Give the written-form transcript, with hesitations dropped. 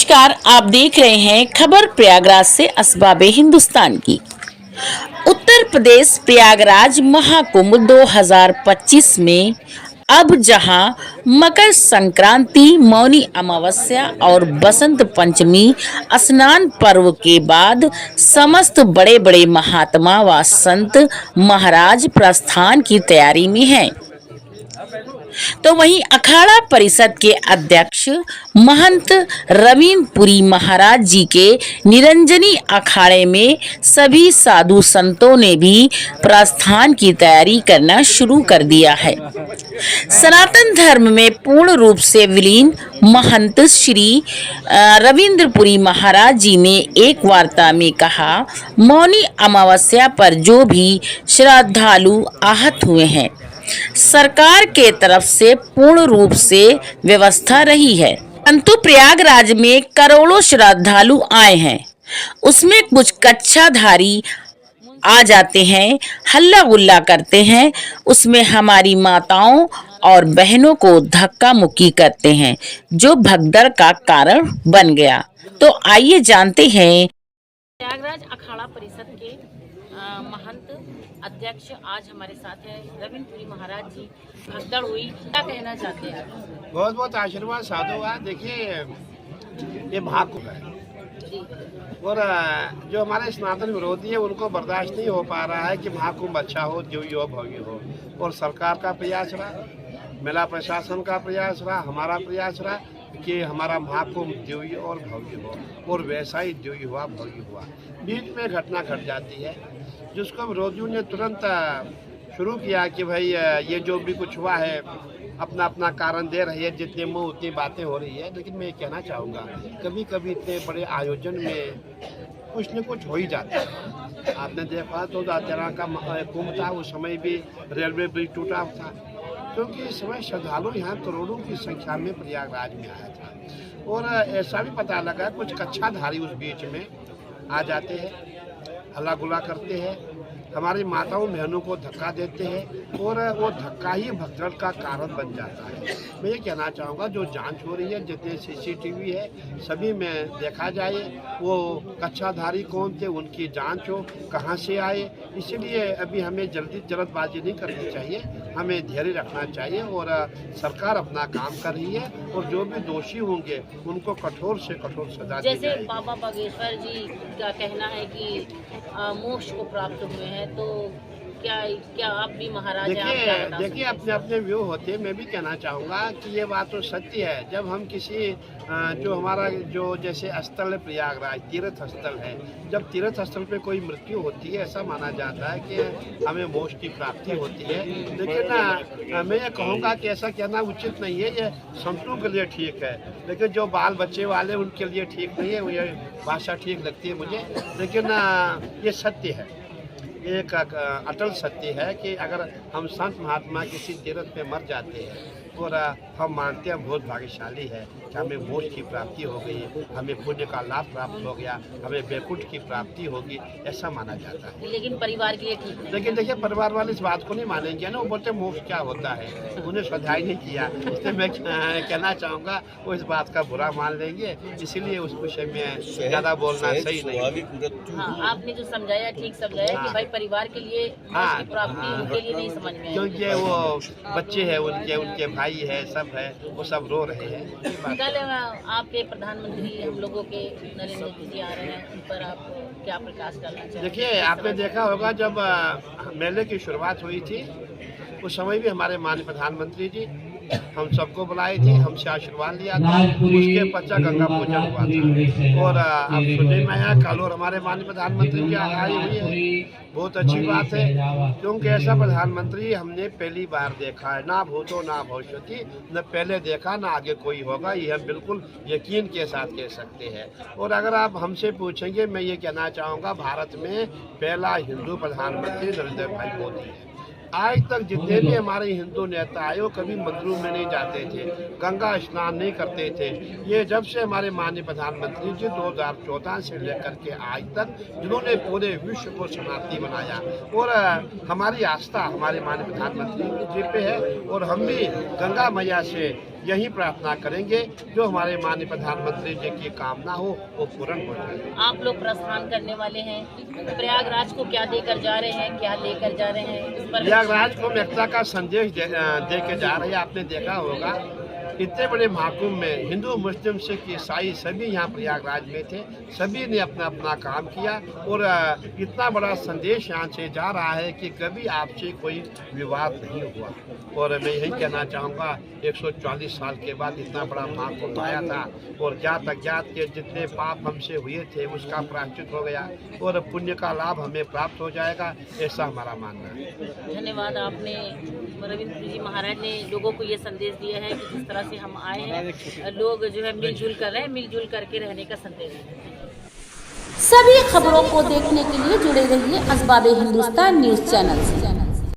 नमस्कार, आप देख रहे हैं खबर प्रयागराज से असबाबे हिंदुस्तान की। उत्तर प्रदेश प्रयागराज महाकुंभ 2025 में अब जहां मकर संक्रांति, मौनी अमावस्या और बसंत पंचमी स्नान पर्व के बाद समस्त बड़े बड़े महात्मा व संत महाराज प्रस्थान की तैयारी में हैं, तो वहीं अखाड़ा परिषद के अध्यक्ष महंत रविंद्रपुरी महाराज जी के निरंजनी अखाड़े में सभी साधु संतों ने भी प्रस्थान की तैयारी करना शुरू कर दिया है। सनातन धर्म में पूर्ण रूप से विलीन महंत श्री रविंद्रपुरी महाराज जी ने एक वार्ता में कहा, मौनी अमावस्या पर जो भी श्रद्धालु आहत हुए हैं, सरकार के तरफ से पूर्ण रूप से व्यवस्था रही है, परंतु प्रयागराज में करोड़ों श्रद्धालु आए हैं, उसमें कुछ कच्छाधारी आ जाते हैं, हल्ला गुल्ला करते हैं, उसमें हमारी माताओं और बहनों को धक्का मुक्की करते हैं, जो भगदड़ का कारण बन गया। तो आइए जानते हैं। प्रयागराज अखाड़ा परिषद के महंत अध्यक्ष आज हमारे साथ है रविंद्रपुरी महाराज जी। भगदड़ हुई, क्या कहना चाहते हैं? बहुत बहुत आशीर्वाद साधुवाद। देखिए, ये महाकुंभ है और जो हमारे स्नातन विरोधी है उनको बर्दाश्त नहीं हो पा रहा है कि महाकुंभ अच्छा हो, दिव्य हो, भव्य हो। और सरकार का प्रयास रहा, मेला प्रशासन का प्रयास रहा, हमारा प्रयास रहा कि हमारा महाकुंभ दिव्य और भव्य हो, और वैसा ही दिव्य हुआ, भव्य हुआ। बीच में घटना घट जाती है जिसको विरोधियों ने तुरंत शुरू किया कि भाई ये जो भी कुछ हुआ है अपना अपना कारण दे रही है, जितने मुँह उतनी बातें हो रही है। लेकिन मैं ये कहना चाहूँगा, कभी कभी इतने बड़े आयोजन में कुछ न कुछ हो ही जाता है। आपने देखा 2013 का कुंभ था, उस समय भी रेलवे ब्रिज टूटा था, क्योंकि इस समय श्रद्धालु यहाँ करोड़ों की संख्या में प्रयागराज में आया था। और ऐसा भी पता लगा कुछ कच्छाधारी उस बीच में आ जाते हैं, हल्ला गुल्ला करते हैं, हमारी माताओं बहनों को धक्का देते हैं, और वो धक्का ही भगदड़ का कारण बन जाता है। मैं ये कहना चाहूँगा, जो जांच हो रही है, जितने सीसीटीवी है सभी में देखा जाए वो कच्छाधारी कौन थे, उनकी जांच हो, कहाँ से आए। इसीलिए अभी हमें जल्दबाजी नहीं करनी चाहिए, हमें धैर्य रखना चाहिए। और सरकार अपना काम कर रही है, और जो भी दोषी होंगे उनको कठोर से कठोर सजा दी जैसे बाबा बागेश्वर जी का कहना है कि मोक्ष को प्राप्त हुए हैं, तो क्या आप भी महाराज हैं? देखिए अपने अपने व्यू होते हैं। मैं भी कहना चाहूँगा कि ये बात तो सत्य है। जब हम किसी जो हमारा जो जैसे स्थल है प्रयागराज, तीर्थ स्थल है, जब तीर्थ स्थल पे कोई मृत्यु होती है, ऐसा माना जाता है कि हमें मोक्ष की प्राप्ति होती है। लेकिन मैं ये कहूँगा कि ऐसा कहना उचित नहीं है। ये संतों के लिए ठीक है, लेकिन जो बाल बच्चे वाले उनके लिए ठीक नहीं है। ये भाषा ठीक लगती है मुझे, लेकिन ये सत्य है, एक अटल सत्य है कि अगर हम संत महात्मा किसी तीर्थ पे मर जाते हैं और हम मानते हैं बहुत भाग्यशाली है कि हमें मोक्ष की प्राप्ति हो गई, हमें पुण्य का लाभ प्राप्त हो गया, हमें वैकुंठ की प्राप्ति होगी, ऐसा माना जाता है। लेकिन परिवार के लिए ठीक है। लेकिन देखिए, परिवार वाले इस बात को नहीं मानेंगे ना, वो बोलते मोक्ष क्या होता है, उन्हें श्रद्धा नहीं किया। इसलिए मैं कहना चाहूँगा वो इस बात का बुरा मान लेंगे, इसीलिए उस विषय में ज़्यादा बोलना सही नहीं। हाँ, आपने जो समझाया ठीक समझाया कि भाई परिवार के लिए मोक्ष की प्राप्ति उनके लिए नहीं समझ में, क्योंकि वो बच्चे हैं, उनके भाई है, सब है, वो सब रो रहे हैं। कल आपके प्रधानमंत्री हम लोगों के नरेंद्र मोदी जी आ रहे हैं, उन पर आप क्या प्रकाश डालना चाहिए? देखिए, आपने देखा होगा जब मेले की शुरुआत हुई थी, उस समय भी हमारे माननीय प्रधानमंत्री जी हम सबको बुलाए थे, हमसे आशीर्वाद लिया था, उसके पश्चात गंगा पूजन हुआ था। और अब सुनने में आया कल और हमारे माननीय प्रधानमंत्री जी आई हुई है, बहुत अच्छी बात है, क्योंकि ऐसा प्रधानमंत्री हमने पहली बार देखा है। ना भूतो ना भविष्यति, न पहले देखा ना आगे कोई होगा, ये हम बिल्कुल यकीन के साथ कह सकते हैं। और अगर आप हमसे पूछेंगे, मैं ये कहना चाहूँगा, भारत में पहला हिंदू प्रधानमंत्री नरेंद्र भाई मोदी है। आज तक जितने भी हमारे हिंदू नेता आए वो कभी मंदिरों में नहीं जाते थे, गंगा स्नान नहीं करते थे। ये जब से हमारे माननीय प्रधानमंत्री जी 2014 से लेकर के आज तक जिन्होंने पूरे विश्व को शरणार्थी बनाया, और हमारी आस्था हमारे माननीय प्रधानमंत्री जी पे है। और हम भी गंगा मैया से यही प्रार्थना करेंगे जो हमारे माननीय प्रधानमंत्री जी की कामना हो वो पूर्ण हो जाए। आप लोग प्रस्थान करने वाले हैं, प्रयागराज को क्या देकर जा रहे हैं, क्या लेकर जा रहे हैं, इस पर प्रयागराज को एकता का संदेश दे के जा रहे हैं। आपने देखा होगा इतने बड़े महाकुंभ में हिंदू मुस्लिम सिख ईसाई सभी यहाँ प्रयागराज में थे, सभी ने अपना अपना काम किया और इतना बड़ा संदेश यहाँ से जा रहा है कि कभी आपसे कोई विवाद नहीं हुआ। और मैं यही कहना चाहूँगा 140 साल के बाद इतना बड़ा महाकुंभ आया था और जात अज्ञात के जितने पाप हमसे हुए थे उसका प्रायश्चित हो गया और पुण्य का लाभ हमें प्राप्त हो जाएगा, ऐसा हमारा मानना है। धन्यवाद। आपने रविंद्र जी महाराज ने लोगों को ये संदेश दिया है कि जिस तरह से हम आए हैं लोग जो है मिलजुल कर रहे हैं, मिलजुल करके रहने का संदेश है। सभी खबरों को देखने के लिए जुड़े रहिए असबाबे हिंदुस्तान न्यूज चैनल से।